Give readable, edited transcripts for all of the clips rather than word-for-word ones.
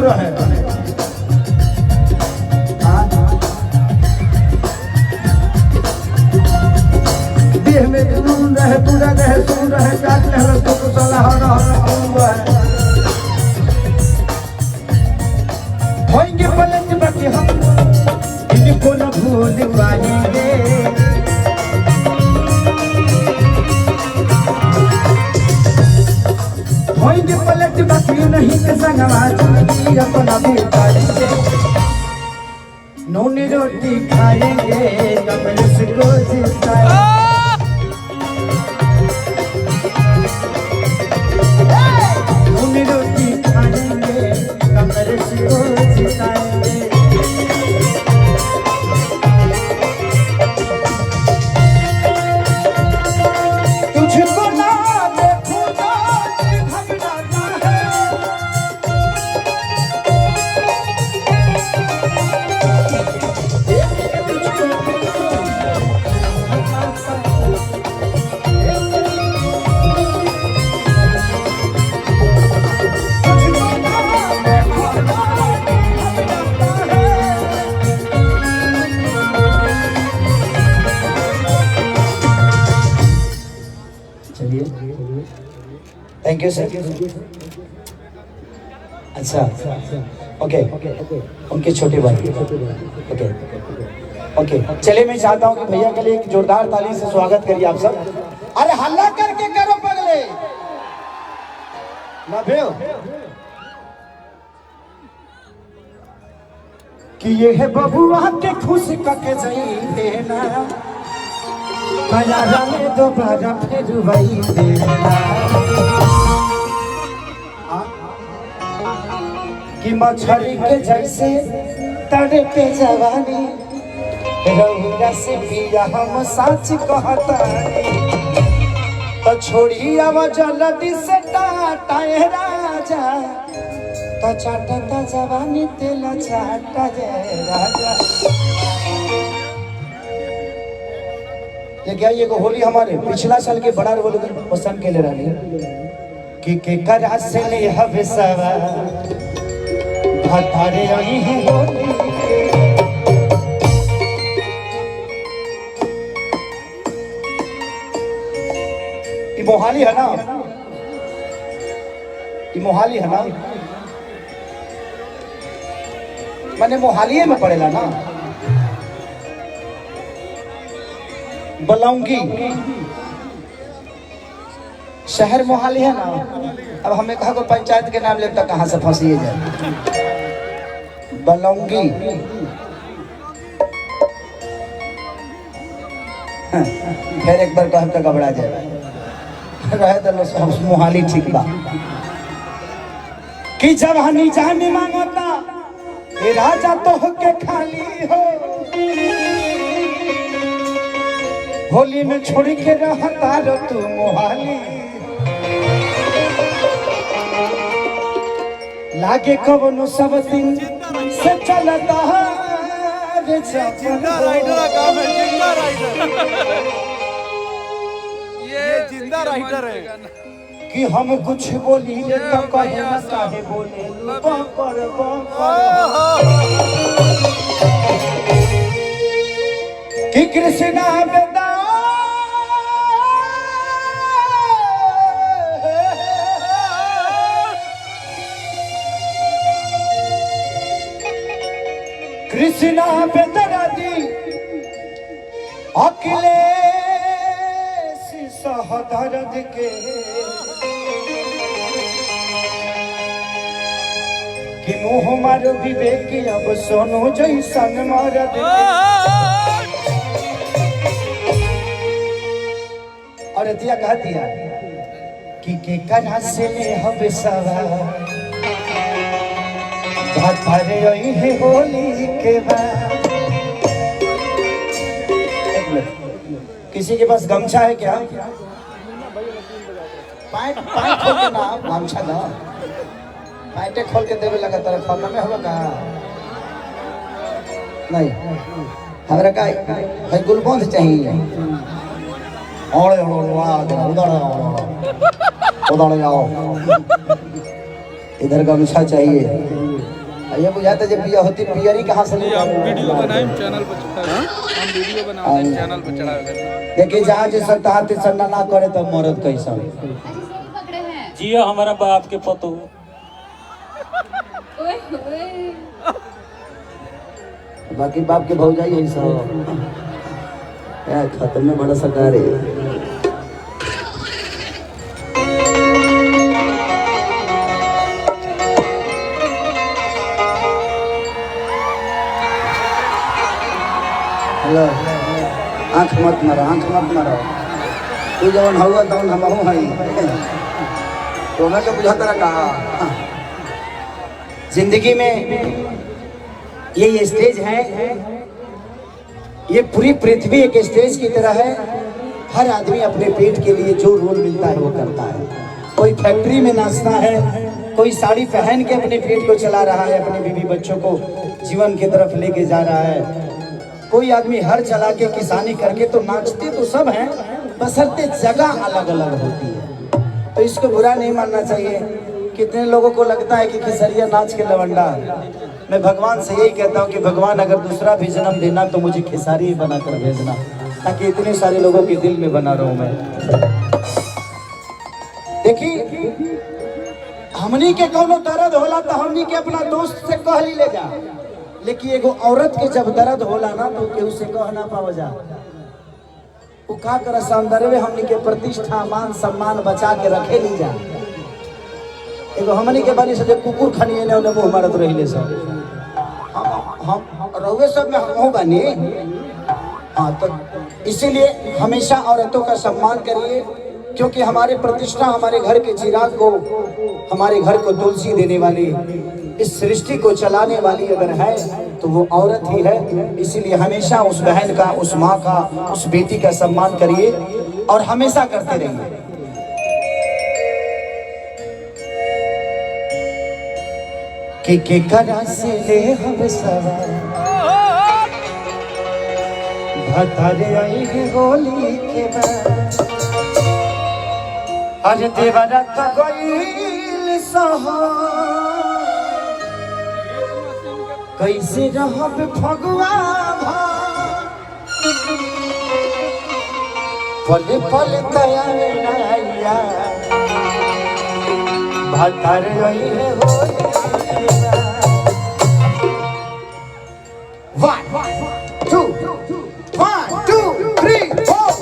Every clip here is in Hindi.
रहे देह में जुनून रहे पूरा रहे सुन रहे काट ले रस्तो को सलाह रहा होंगे पलट बाकी हम इनको न भूल पाएंगे होंगे पलट बाकी नहीं के संग आवाज अपना भी पाएंगे नूनी रोटी खाएंगे कमल से रोज नूनी रोटी खाएंगे कमल से रोज खाएंगे तुझको ना देखूं तो घबराता थैंक यू सर। अच्छा ओके उनके छोटे भाई ओके ओके चलिए मैं चाहता हूँ कि भैया के लिए एक जोरदार ताली से स्वागत करिए आप सब। अरे हल्ला करके करो पगले ना भेओ कि ये है बबुआ के खुश करके जाइए ना बाजारा में दोबारा फिर वही देना कि मछली के जैसे तड़े पे जवानी रहुरा से पिया हम सच कहता तो छोड़ी अब जल्दी से टाटाए राजा तो चाटता जवानी तेल चाटा जय राजा। ये क्या ये को होली हमारे पिछला साल के बड़ा रोल पसंद के ले रही कि करा से ले हवे सवा भतारे आई है होली ये मोहाली है ना ये मोहाली है ना मैंने मोहाली में पढ़ेला ना बलौंगी शहर मोहाली है ना। अब हमें कहा कोई पंचायत के नाम लेता कहाँ से फंसिए जाए बलौंगी फिर एक बार कहा तो घबरा जाए रहे तो मोहाली ठीक बा कि जब हनी जानी मांगता ये राजा तो के खाली हो होली में छोड़ के रहता रो तू मोहाली लागे कवनो सब दिन से चलता है जिंदा राइडर का काम है जिंदा राइडर ये जिंदा राइडर है कि हम कुछ बोली तो कहे ना काहे बोले बकर कि कृष्णा बेदा कृष्णा बेदरादी अखिलेश सहदर्द के कि मुँह मारो विवेक अब सोनो जैसन मरद और दिया कह दिया कि करा से हब सवा भरे है होली के बाद। किसी के पास गमछा है क्या? पैंट खोल के ना गमछा ना पैंटे खोल के देवे लगा तरफ खाना में होगा कहा नहीं हमारा का भाई गुलबंद चाहिए और उधर गमछा चाहिए। ये बुझाता जब पिया होती पियरी कहाँ से हम वीडियो बनाएं चैनल पर चढ़ा हम वीडियो बनाएं चैनल पर चढ़ा देखिए जहाँ जैसा तहा तैसा ना करे तो मरद कैसा जिया हमारा बाप के पतो बाकी बाप के भौजाई है सब यार खत्म में बड़ा सरकार है। हेलो आँख मत मारो तू जवन हुआ तवन हम हई तो मैं तो बुझाता रहा जिंदगी में ये स्टेज है, ये पूरी पृथ्वी एक स्टेज की तरह है। हर आदमी अपने पेट के लिए जो रोल मिलता है वो करता है। कोई फैक्ट्री में नाचता है, कोई साड़ी पहन के अपने पेट को चला रहा है, अपने बीवी बच्चों को जीवन की तरफ लेके जा रहा है। कोई आदमी हर चला के किसानी करके तो नाचते तो सब हैं, बशर्ते जगह अलग अलग होती है। तो इसको बुरा नहीं मानना चाहिए। कितने लोगों को लगता है कि खेसरिया नाच के लवंडा। मैं भगवान से यही कहता हूँ कि भगवान अगर दूसरा भी जन्म देना तो मुझे खेसारी ही बना कर भेजना, ताकि इतने सारे लोगों के दिल में बना रहूं मैं। देखिए हमनी के कोनो दर्द होला तो हमनी के अपना दोस्त से कह ली ले जा, लेकिन एगो औरत के जब दर्द होला ना तो केहू से कह ना पाव जा। वो का कर सौंदर्य हमनी के प्रतिष्ठा मान सम्मान बचा के रखे ली जा। एगो हमनी के बानी से कुकुर खनिए ने मुंह मारत रहिले सब। हम रहुए सब में हम बानी। हाँ तो इसीलिए हमेशा औरतों का सम्मान करिए, क्योंकि हमारे प्रतिष्ठा, हमारे घर के चिराग को, हमारे घर को तुलसी देने वाली, इस सृष्टि को चलाने वाली अगर है तो वो औरत ही है। इसीलिए हमेशा उस बहन का, उस माँ का, उस बेटी का सम्मान करिए और हमेशा करते रहिए। के करा से ले हम सवार भतारे आई है होली के बाद। अरे देवरा तो गईल सहा कैसे रहब फगुआ पल पल तैयार भतार है होली। 1 2 1 2 3 4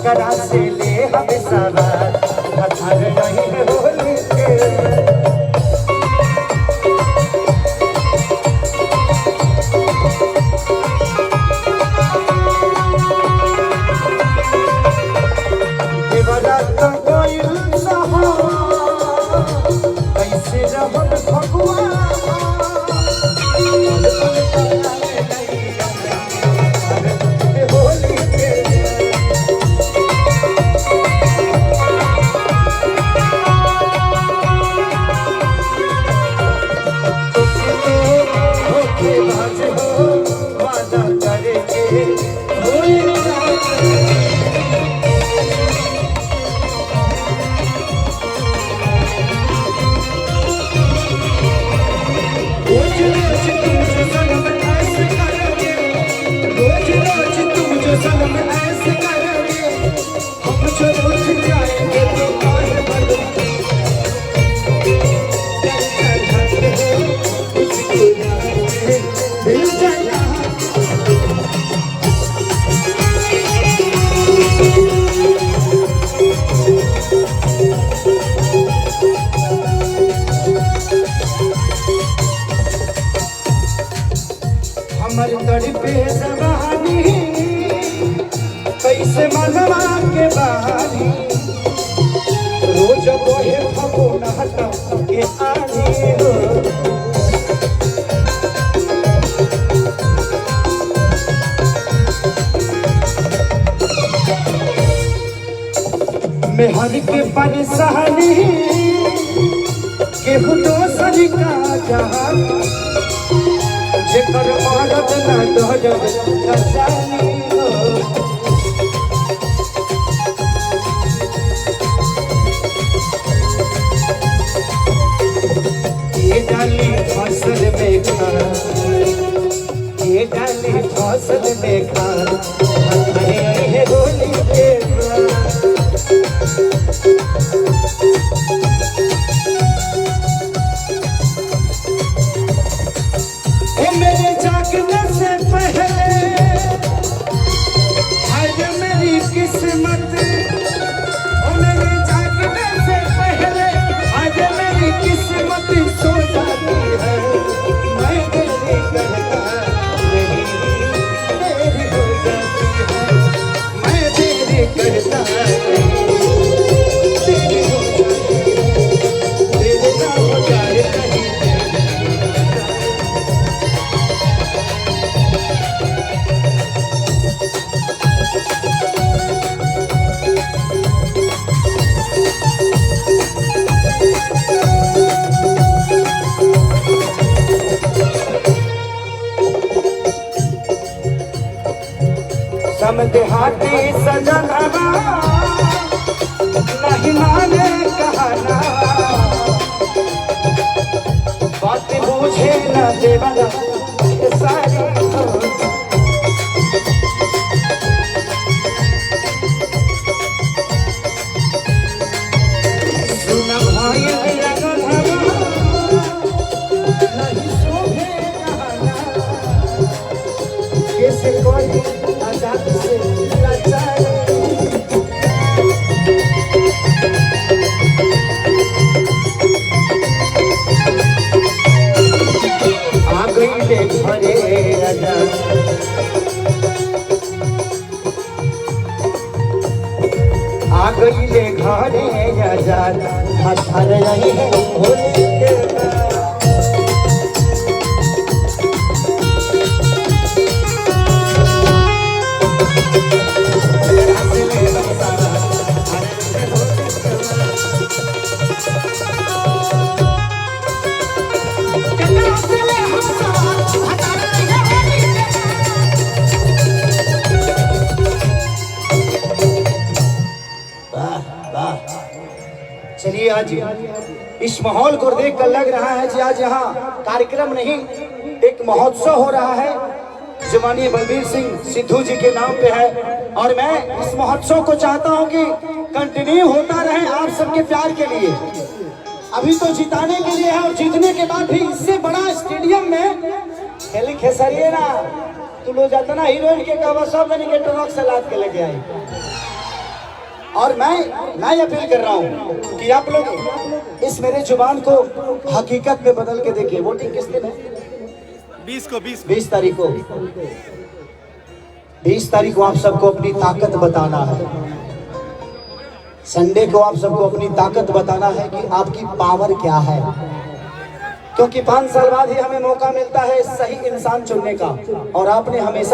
करा से ले हम सवार भतार नहीं है होली के। देवरा तो गईल सहा कैसे रहब फगुआ हमारी तड़पे जवानी कैसे मनवा के बहानी रोज बोहे फगुन हटा के आनी हो। मेहर के परेशानी केहू दोसर का जहां जेकर मरद ना दहजब कसानी हो। ये डाली फसल में खान, ये डाली फसल में खान, हमारे होली के मेरे जागने से पहले आज मेरी किस्मत, मेरे जागने से पहले आज मेरी किस्मत सो जाती है। मैं तेरी करता नहीं तेरी हो जाती है, मैं तेरी करता नहीं तेरी हो जाती है, तेरे ना हो जाए नहीं। देहाती सजनवा नहीं माने कहना, बात बूझे न देवना सारी सुन भाई नहीं शोभे कहना, कैसे कोई आजाद से आ गई ले घरे आजाद, आ गई ले घरे आजाद, हथर रही है होली के चलिए आज इस माहौल को देखकर लग रहा है कि आज यहाँ कार्यक्रम नहीं एक महोत्सव हो रहा है जो माननीय बलबीर सिंह सिद्धू जी के नाम पे है। और मैं इस महोत्सव को चाहता हूँ कि कंटिन्यू होता रहे आप सबके प्यार के लिए। अभी तो जिताने के लिए है और जीतने के बाद भी इससे बड़ा स्टेडियम में खेली खेसरिए ना तू लो जाता ना हीरोइन के कवर सब मैंने के ट्रक से लाद के लेके आई। और मैं अपील कर रहा हूँ कि आप लोग इस मेरे जुबान को हकीकत में बदल के देखिए। वोटिंग किस दिन है? 20 तारीख को 20 तारीख को आप सबको अपनी ताकत बताना है। संडे को आप सबको अपनी ताकत बताना है कि आपकी पावर क्या है, क्योंकि 5 साल बाद ही हमें मौका मिलता है सही इंसान चुनने का और आपने हमेशा